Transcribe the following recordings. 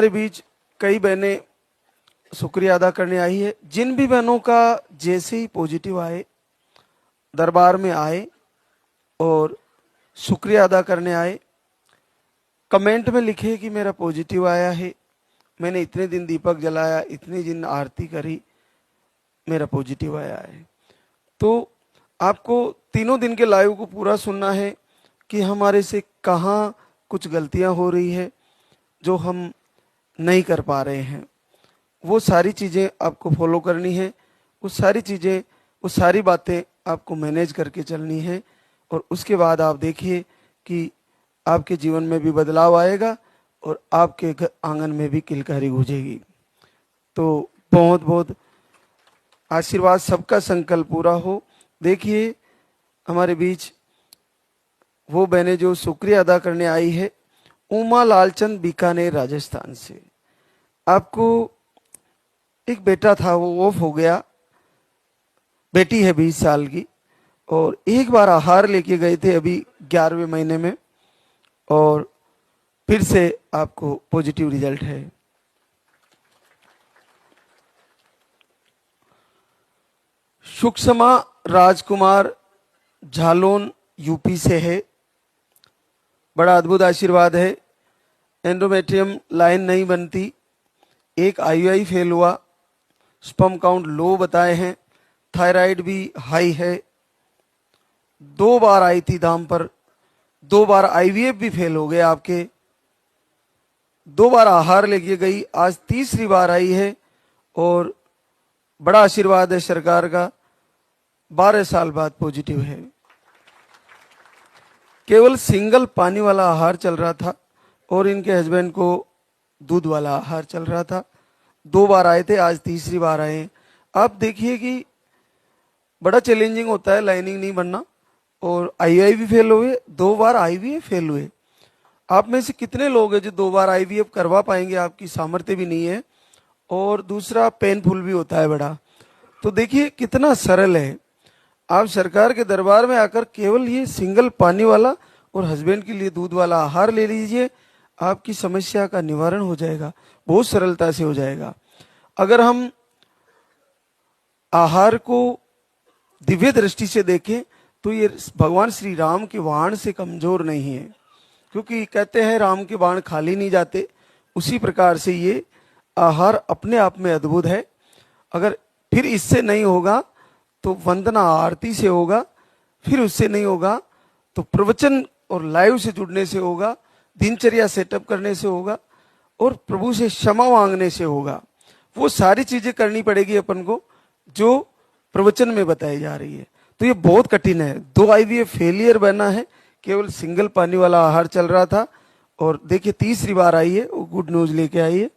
हमारे बीच कई बहनें शुक्रिया अदा करने आई है। जिन भी बहनों का जैसे ही पॉजिटिव आए, दरबार में आए और शुक्रिया अदा करने आए, कमेंट में लिखे कि मेरा पॉजिटिव आया है, मैंने इतने दिन दीपक जलाया, इतने दिन आरती करी, मेरा पॉजिटिव आया है। तो आपको तीनों दिन के लाइव को पूरा सुनना है कि हमारे से कहाँ कुछ गलतियां हो रही है जो हम नहीं कर पा रहे हैं। वो सारी चीज़ें आपको फॉलो करनी है, वो सारी चीज़ें, वो सारी बातें आपको मैनेज करके चलनी है। और उसके बाद आप देखिए कि आपके जीवन में भी बदलाव आएगा और आपके आंगन में भी किलकारी गूंजेगी। तो बहुत बहुत आशीर्वाद, सबका संकल्प पूरा हो। देखिए हमारे बीच वो बहनें जो शुक्रिया अदा करने आई है, उमा लालचंद बीकानेर राजस्थान से। आपको एक बेटा था, वो ऑफ हो गया, बेटी है 20 साल की, और एक बार आहार लेके गए थे अभी 11वें महीने में, और फिर से आपको पॉजिटिव रिजल्ट है। सुषमा राजकुमार झालोन यूपी से है, बड़ा अद्भुत आशीर्वाद है। एंडोमेट्रियम लाइन नहीं बनती, एक आईयूआई फेल हुआ, स्पर्म काउंट लो बताए हैं, थायराइड भी हाई है, 2 बार आई थी दाम पर, 2 बार आईवीएफ भी फेल हो गए आपके, 2 बार आहार लेके गई, आज तीसरी बार आई है। और बड़ा आशीर्वाद है सरकार का, 12 साल बाद पॉजिटिव है। केवल सिंगल पानी वाला आहार चल रहा था और इनके हस्बैंड को दूध वाला आहार चल रहा था। 2 बार आए थे, आज तीसरी बार आए। आप देखिए कि बड़ा चैलेंजिंग होता है लाइनिंग नहीं बनना, और आईवीआई भी फेल हुए, 2 बार आईवीएफ फेल हुए। आप में से कितने लोग हैं जो 2 बार आईवीएफ करवा पाएंगे? आपकी सामर्थ्य भी नहीं है, और दूसरा पेनफुल भी होता है बड़ा। तो देखिए कितना सरल है। आप सरकार के दरबार में आकर केवल ये सिंगल पानी वाला और हस्बैंड के लिए दूध वाला आहार ले लीजिए, आपकी समस्या का निवारण हो जाएगा, बहुत सरलता से हो जाएगा। अगर हम आहार को दिव्य दृष्टि से देखें तो ये भगवान श्री राम के बाण से कमजोर नहीं है, क्योंकि कहते हैं राम के बाण खाली नहीं जाते। उसी प्रकार से ये आहार अपने आप में अद्भुत है। अगर फिर इससे नहीं होगा तो वंदना आरती से होगा, फिर उससे नहीं होगा तो प्रवचन और लाइव से जुड़ने से होगा, दिनचर्या सेटअप करने से होगा, और प्रभु से क्षमा मांगने से होगा। वो सारी चीजें करनी पड़ेगी अपन को जो प्रवचन में बताई जा रही है। तो ये बहुत कठिन है। 2 आईवीएफ फेलियर बना है, केवल सिंगल पानी वाला आहार चल रहा था, और देखिए तीसरी बार आई है, वो गुड न्यूज लेके आई है,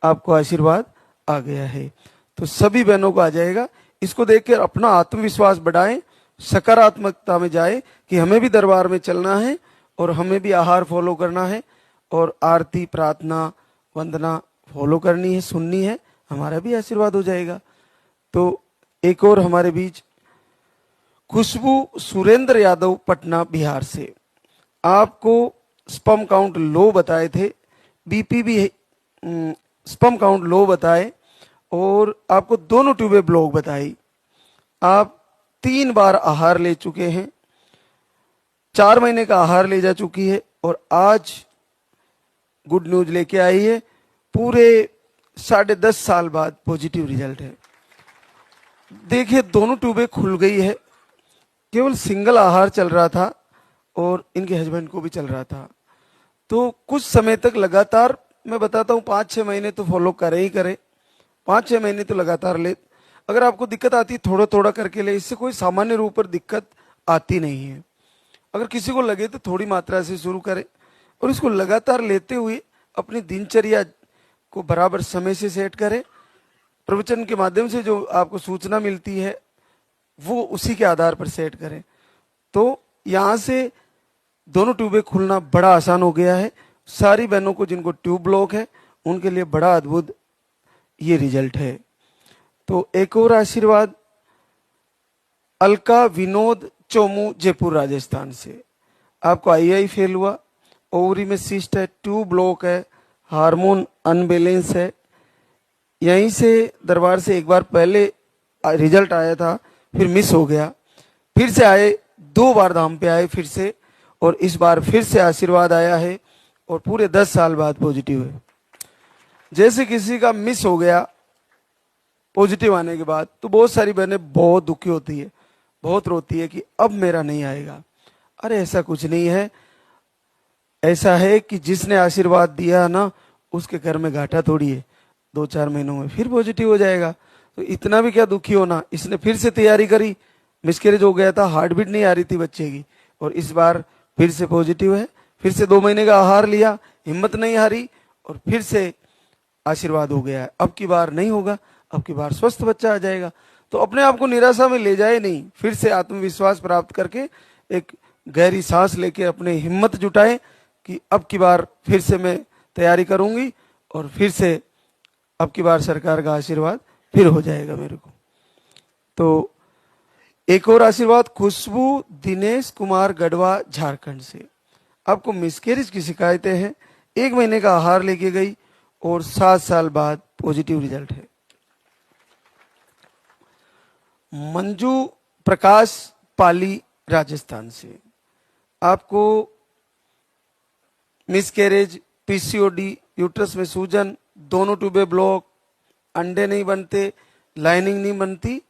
आपको आशीर्वाद आ गया है। तो सभी बहनों को आ जाएगा। इसको देखकर अपना आत्मविश्वास बढ़ाएं, सकारात्मकता में जाए कि हमें भी दरबार में चलना है और हमें भी आहार फॉलो करना है, और आरती, प्रार्थना, वंदना फॉलो करनी है, सुननी है, हमारा भी आशीर्वाद हो जाएगा। तो एक और हमारे बीच खुशबू सुरेंद्र यादव पटना बिहार से। आपको स्पर्म काउंट लो बताए थे, बीपी भी स्पर्म काउंट लो बताए, और आपको दोनों ट्यूबें ब्लॉक बताई। आप 3 बार आहार ले चुके हैं, 4 महीने का आहार ले जा चुकी है, और आज गुड न्यूज लेके आई है। पूरे 10.5 साल बाद पॉजिटिव रिजल्ट है। देखिए दोनों ट्यूबें खुल गई है। केवल सिंगल आहार चल रहा था और इनके हस्बैंड को भी चल रहा था। तो कुछ समय तक लगातार, मैं बताता हूँ, 5-6 महीने तो फॉलो करें ही करें, 5-6 महीने तो लगातार ले। अगर आपको दिक्कत आती है थोड़ा थोड़ा करके ले, इससे कोई सामान्य रूप पर दिक्कत आती नहीं है। अगर किसी को लगे तो थोड़ी मात्रा से शुरू करें, और इसको लगातार लेते हुए अपनी दिनचर्या को बराबर समय से सेट करें। प्रवचन के माध्यम से जो आपको सूचना मिलती है वो उसी के आधार पर सेट करें। तो यहाँ से दोनों ट्यूबें खुलना बड़ा आसान हो गया है। सारी बहनों को जिनको ट्यूब ब्लॉक है उनके लिए बड़ा अद्भुत ये रिजल्ट है। तो एक और आशीर्वाद अलका विनोद चोमू, जयपुर राजस्थान से। आपको आईआई फेल हुआ, ओवरी में सिस्ट है, ट्यूब ब्लॉक है, हार्मोन अनबैलेंस है। यहीं से दरबार से एक बार पहले रिजल्ट आया था, फिर मिस हो गया, फिर से आए, 2 बार धाम पे आए फिर से, और इस बार फिर से आशीर्वाद आया है और पूरे 10 साल बाद पॉजिटिव है। जैसे किसी का मिस हो गया पॉजिटिव आने के बाद, तो बहुत सारी बहनें बहुत दुखी होती है, बहुत रोती है कि अब मेरा नहीं आएगा। अरे ऐसा कुछ नहीं है। ऐसा है कि जिसने आशीर्वाद दिया ना, उसके घर में घाटा थोड़ी है, 2-4 महीनों में फिर पॉजिटिव हो जाएगा। तो इतना भी क्या दुखी होना। इसने फिर से तैयारी करी, मिसकैरेज हो गया था, हार्ट बीट नहीं आ रही थी बच्चे की, और इस बार फिर से पॉजिटिव है। फिर से 2 महीने का आहार लिया, हिम्मत नहीं हारी, और फिर से आशीर्वाद हो गया है। अब की बार नहीं होगा, अब की बार स्वस्थ बच्चा आ जाएगा। तो अपने आप को निराशा में ले जाए नहीं, फिर से आत्मविश्वास प्राप्त करके एक गहरी सांस लेके अपने हिम्मत जुटाए कि अब की बार फिर से मैं तैयारी करूंगी, और फिर से अब की बार सरकार का आशीर्वाद फिर हो जाएगा मेरे को। तो एक और आशीर्वाद, खुशबू दिनेश कुमार गढ़वा झारखंड से। आपको मिसकैरेज की शिकायतें हैं, 1 महीने का आहार लेके गई और 7 साल बाद पॉजिटिव रिजल्ट है। मंजू प्रकाश पाली राजस्थान से। आपको मिसकैरेज, पीसीओडी, यूट्रस में सूजन, दोनों ट्यूबे ब्लॉक, अंडे नहीं बनते, लाइनिंग नहीं बनती,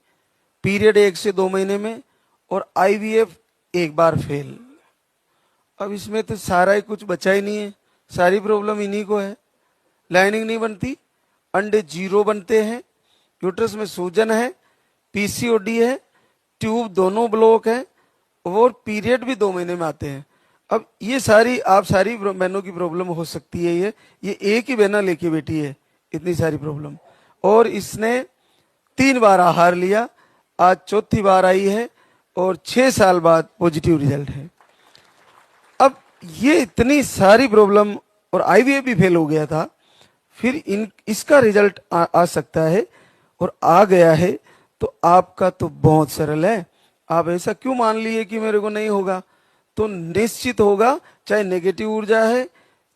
पीरियड 1 से 2 महीने में, और आईवीएफ 1 बार फेल। अब इसमें तो सारा ही कुछ बचा ही नहीं है, सारी प्रॉब्लम इन्हीं को है। लाइनिंग नहीं बनती, अंडे 0 बनते हैं, यूट्रस में सूजन है, पीसीओडी है, ट्यूब दोनों ब्लॉक है, और पीरियड भी 2 महीने में आते हैं। अब ये सारी बहनों की प्रॉब्लम हो सकती है। ये एक ही बहना लेके बैठी है इतनी सारी प्रॉब्लम, और इसने 3 बार आहार लिया, आज 4थी बार आई है, और 6 साल बाद पॉजिटिव रिजल्ट है। अब ये इतनी सारी प्रॉब्लम, और आईवीएफ भी फेल हो गया था, फिर इसका रिजल्ट आ सकता है, और आ गया है। तो आपका तो बहुत सरल है, आप ऐसा क्यों मान लिए कि मेरे को नहीं होगा? तो निश्चित होगा, चाहे नेगेटिव ऊर्जा है,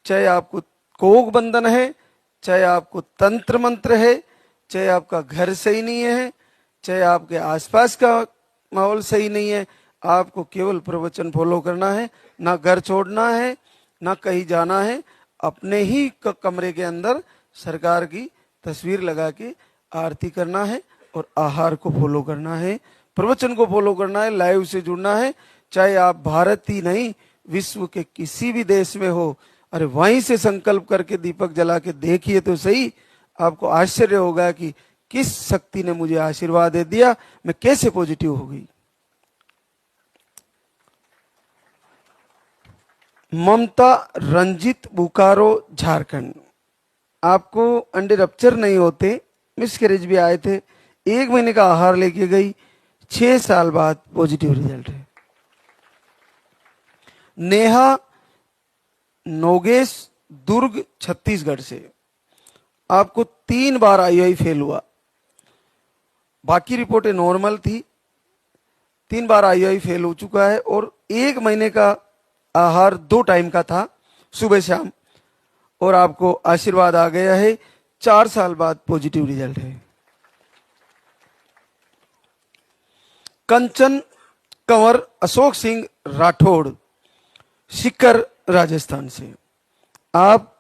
चाहे आपको कोक बंधन है, चाहे आपको तंत्र मंत्र है, चाहे आपका घर सही नहीं है, चाहे आपके आसपास का माहौल सही नहीं है, आपको केवल प्रवचन फॉलो करना है, ना घर छोड़ना है, ना कहीं जाना है, अपने ही कमरे के अंदर सरकार की तस्वीर लगा के आरती करना है, और आहार को फॉलो करना है, प्रवचन को फॉलो करना है, लाइव से जुड़ना है। चाहे आप भारत ही नहीं, विश्व के किसी भी देश में हो, अरे वहीं से संकल्प करके दीपक जला के देखिए तो सही, आपको आश्चर्य होगा कि किस शक्ति ने मुझे आशीर्वाद दे दिया, मैं कैसे पॉजिटिव हो गई। ममता रंजित, बोकारो झारखंड। आपको अंडे रप्चर नहीं होते, मिसकैरेज भी आए थे, 1 महीने का आहार लेके गई, 6 साल बाद पॉजिटिव रिजल्ट है। नेहा नोगेश, दुर्ग छत्तीसगढ़ से। आपको 3 बार आईआई फेल हुआ, बाकी रिपोर्टें नॉर्मल थी, 3 बार आईआई फेल हो चुका है, और 1 महीने का आहार 2 टाइम का था, सुबह शाम, और आपको आशीर्वाद आ गया है। 4 साल बाद पॉजिटिव रिजल्ट है। कंचन कंवर अशोक सिंह राठौड़, सीकर राजस्थान से। आप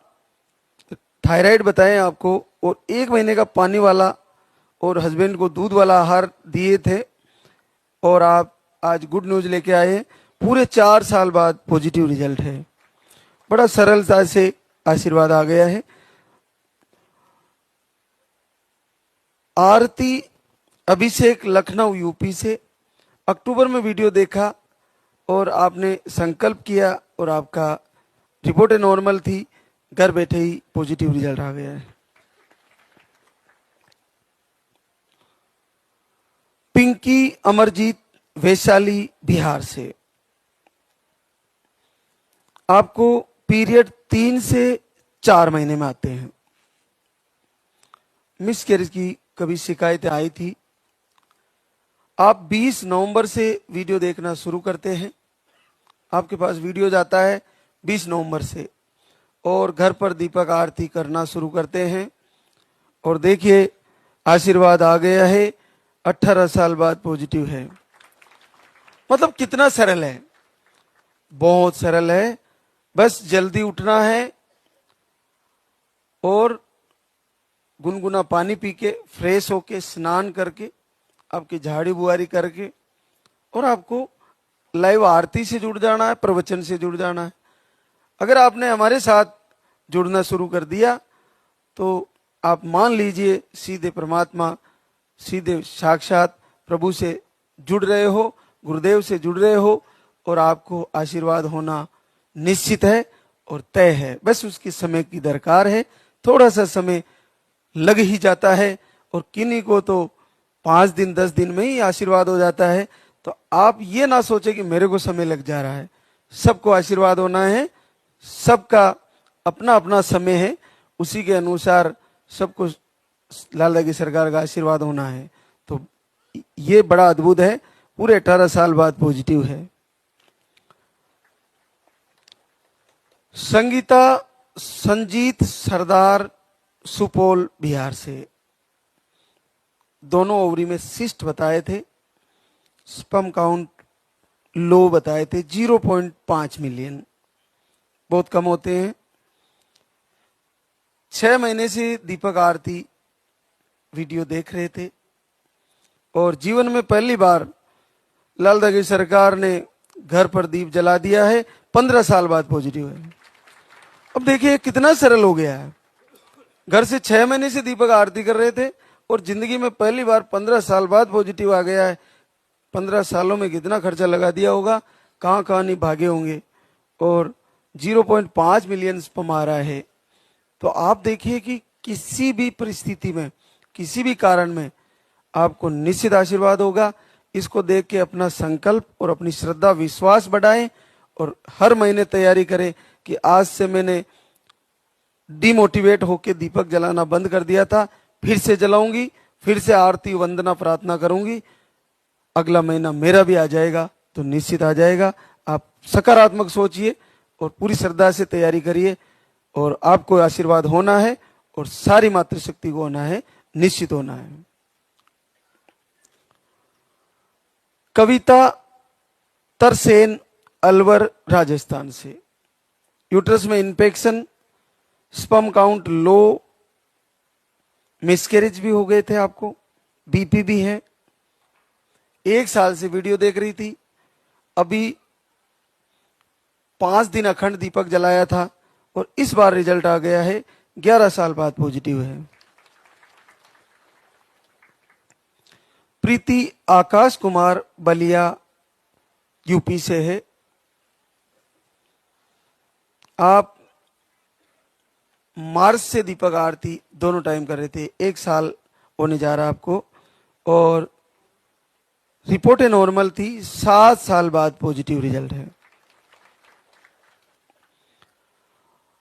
थायराइड बताएं आपको, और 1 महीने का पानी वाला और हस्बैंड को दूध वाला आहार दिए थे, और आप आज गुड न्यूज लेके आए हैं, पूरे 4 साल बाद पॉजिटिव रिजल्ट है। बड़ा सरलता से आशीर्वाद आ गया है। आरती अभिषेक, लखनऊ यूपी से। अक्टूबर में वीडियो देखा और आपने संकल्प किया, और आपका रिपोर्टें नॉर्मल थी, घर बैठे ही पॉजिटिव रिजल्ट आ गया है। पिंकी अमरजीत, वैशाली बिहार से। आपको पीरियड 3 से 4 महीने में आते हैं। मिसकैरेज की कभी शिकायतें आई थी। आप 20 नवंबर से वीडियो देखना शुरू करते हैं, आपके पास वीडियो जाता है 20 नवंबर से, और घर पर दीपक आरती करना शुरू करते हैं। और देखिए आशीर्वाद आ गया है, 18 साल बाद पॉजिटिव है। मतलब कितना सरल है, बहुत सरल है। बस जल्दी उठना है और गुनगुना पानी पी के, फ्रेश होके, स्नान करके, आपकी झाड़ी बुआरी करके, और आपको लाइव आरती से जुड़ जाना है, प्रवचन से जुड़ जाना है। अगर आपने हमारे साथ जुड़ना शुरू कर दिया तो आप मान लीजिए सीधे परमात्मा, सीधे साक्षात प्रभु से जुड़ रहे हो, गुरुदेव से जुड़ रहे हो, और आपको आशीर्वाद होना निश्चित है और तय है। बस उसके समय की दरकार है, थोड़ा सा समय लग ही जाता है, और किन्हीं को तो 5 दिन 10 दिन में ही आशीर्वाद हो जाता है। तो आप ये ना सोचे कि मेरे को समय लग जा रहा है, सबको आशीर्वाद होना है, सबका अपना अपना समय है, उसी के अनुसार सबको लाल दागी सरकार का आशीर्वाद होना है। तो ये बड़ा अद्भुत है, पूरे 18 साल बाद पॉजिटिव है। संगीता संजीत सरदार सुपौल बिहार से, दोनों ओवरी में सिस्ट बताए थे, स्पर्म काउंट लो बताए थे, 0.5 मिलियन, बहुत कम होते हैं। 6 महीने से दीपक आरती वीडियो देख रहे थे और जीवन में पहली बार लाल दागी सरकार ने घर पर दीप जला दिया है, 15 साल बाद पॉजिटिव है। अब देखिए कितना सरल हो गया है। घर से 6 महीने से दीपक आरती कर रहे थे और जिंदगी में पहली बार 15 साल बाद पॉजिटिव आ गया है। 15 सालों में कितना खर्चा लगा दिया होगा, कहां कहां नहीं भागे होंगे, और 0.5 मिलियन स्पर्म आ रहा है। तो आप देखिए कि किसी भी परिस्थिति में, किसी भी कारण में आपको निश्चित आशीर्वाद होगा। इसको देख के अपना संकल्प और अपनी श्रद्धा विश्वास बढ़ाएं और हर महीने तैयारी करें कि आज से मैंने डिमोटिवेट होकर दीपक जलाना बंद कर दिया था, फिर से जलाऊंगी, फिर से आरती वंदना प्रार्थना करूंगी। अगला महीना मेरा भी आ जाएगा, तो निश्चित आ जाएगा। आप सकारात्मक सोचिए और पूरी श्रद्धा से तैयारी करिए, और आपको आशीर्वाद होना है और सारी मातृशक्ति को होना है, निश्चित होना है। कविता तरसेन अलवर राजस्थान से, यूट्रस में infection, sperm count low, miscarriage भी हो गए थे आपको, बीपी भी है। 1 साल से वीडियो देख रही थी, अभी 5 दिन अखंड दीपक जलाया था और इस बार रिजल्ट आ गया है, 11 साल बाद पॉजिटिव है। प्रीति आकाश कुमार बलिया यूपी से है। आप मार्च से दीपक आरती दोनों टाइम कर रहे थे, 1 साल होने जा रहा आपको, और रिपोर्टें नॉर्मल थी, 7 साल बाद पॉजिटिव रिजल्ट है।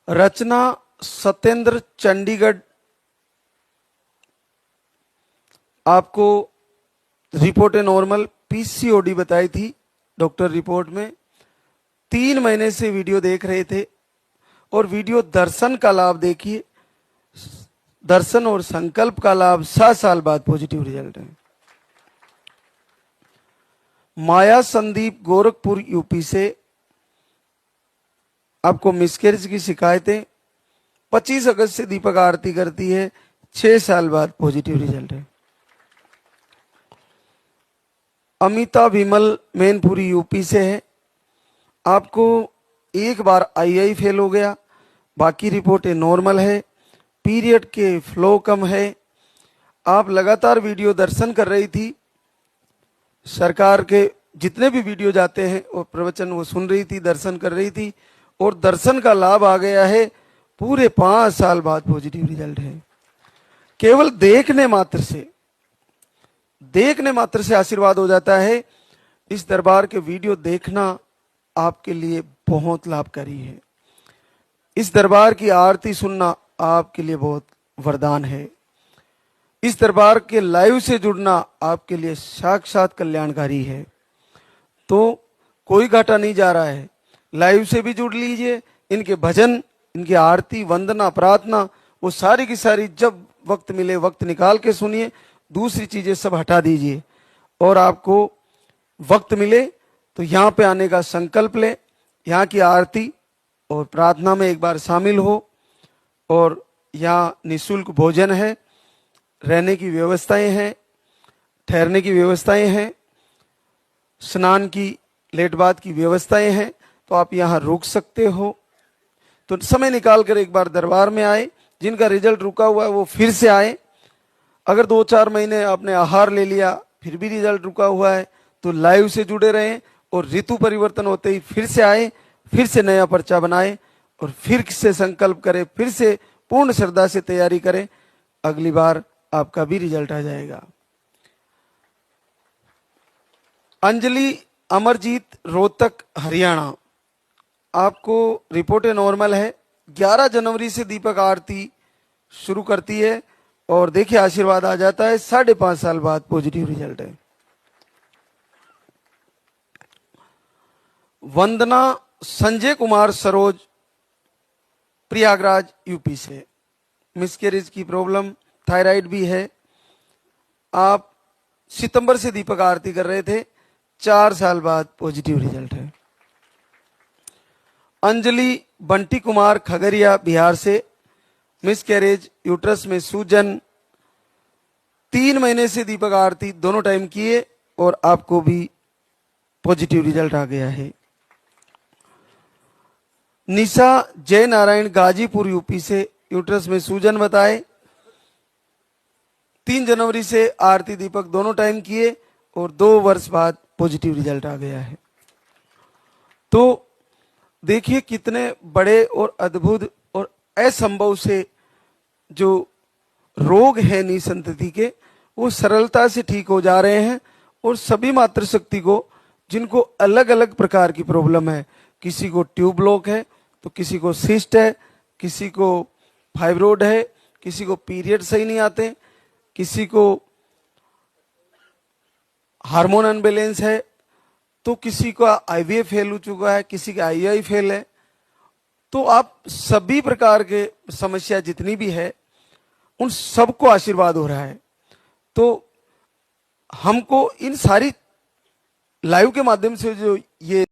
रचना सत्येंद्र चंडीगढ़, आपको रिपोर्टें नॉर्मल, पीसीओडी बताई थी डॉक्टर रिपोर्ट में। 3 महीने से वीडियो देख रहे थे और वीडियो दर्शन का लाभ देखिए, दर्शन और संकल्प का लाभ, 7 साल बाद पॉजिटिव रिजल्ट है। माया संदीप गोरखपुर यूपी से, आपको मिसकैरेज की शिकायतें, 25 अगस्त से दीपक आरती करती है, 6 साल बाद पॉजिटिव रिजल्ट है। अमिता विमल मैनपुरी यूपी से है, आपको एक बार आई फेल हो गया, बाकी रिपोर्टें नॉर्मल है, पीरियड के फ्लो कम है। आप लगातार वीडियो दर्शन कर रही थी, सरकार के जितने भी वीडियो जाते हैं वो प्रवचन वो सुन रही थी, दर्शन कर रही थी, और दर्शन का लाभ आ गया है। पूरे 5 साल बाद पॉजिटिव रिजल्ट है। केवल देखने मात्र से आशीर्वाद हो जाता है। इस दरबार के वीडियो देखना आपके लिए बहुत लाभकारी है। इस दरबार की आरती सुनना आपके लिए बहुत वरदान है। इस दरबार के लाइव से जुड़ना आपके लिए साक्षात कल्याणकारी है। तो कोई घाटा नहीं जा रहा है, लाइव से भी जुड़ लीजिए, इनके भजन इनकी आरती, वंदना, प्रार्थना, वो सारी की सारी जब वक्त मिले वक्त निकाल के सुनिए। दूसरी चीजें सब हटा दीजिए और आपको वक्त मिले तो यहाँ पे आने का संकल्प ले, यहाँ की आरती और प्रार्थना में एक बार शामिल हो। और यहाँ निःशुल्क भोजन है, रहने की व्यवस्थाएं हैं, ठहरने की व्यवस्थाएं हैं, स्नान की, लेट बात की व्यवस्थाएं हैं, तो आप यहाँ रुक सकते हो। तो समय निकाल कर एक बार दरबार में आए। जिनका रिजल्ट रुका हुआ है वो फिर से आए। अगर 2-4 महीने आपने आहार ले लिया फिर भी रिजल्ट रुका हुआ है तो लाइव से जुड़े रहें और ऋतु परिवर्तन होते ही फिर से आए, फिर से नया पर्चा बनाए और फिर से संकल्प करें, फिर से पूर्ण श्रद्धा से तैयारी करें। अगली बार आपका भी रिजल्ट आ जाएगा। अंजलि अमरजीत, रोहतक, हरियाणा, आपको रिपोर्टें नॉर्मल है। 11 जनवरी से दीपक आरती शुरू करती है और देखिए आशीर्वाद आ जाता है। 5.5 साल बाद पॉजिटिव रिजल्ट है। वंदना संजय कुमार सरोज, प्रयागराज, यूपी से, मिसकैरेज की प्रॉब्लम, थायराइड भी है। आप सितंबर से दीपक आरती कर रहे थे, 4 साल बाद पॉजिटिव रिजल्ट है। अंजलि बंटी कुमार, खगड़िया, बिहार से, मिसकैरेज, यूट्रस में सूजन, 3 महीने से दीपक आरती दोनों टाइम किए और आपको भी पॉजिटिव रिजल्ट आ गया है। निशा जय नारायण, गाजीपुर, यूपी से, यूट्रस में सूजन बताए, 3 जनवरी से आरती दीपक दोनों टाइम किए और 2 वर्ष बाद पॉजिटिव रिजल्ट आ गया है। तो देखिए कितने बड़े और अद्भुत और असंभव से जो रोग है निसंतति के, वो सरलता से ठीक हो जा रहे हैं। और सभी मातृशक्ति को, जिनको अलग अलग प्रकार की प्रॉब्लम है, किसी को ट्यूब ब्लॉक है तो किसी को सिस्ट है, किसी को फाइब्रोड है, किसी को पीरियड सही नहीं आते, किसी को हार्मोन अनबैलेंस है, तो किसी का आईवीएफ फेल हो चुका है, किसी का आईआई फेल है। तो आप सभी प्रकार के समस्या जितनी भी है उन सबको आशीर्वाद हो रहा है। तो हमको इन सारी लाइव के माध्यम से जो ये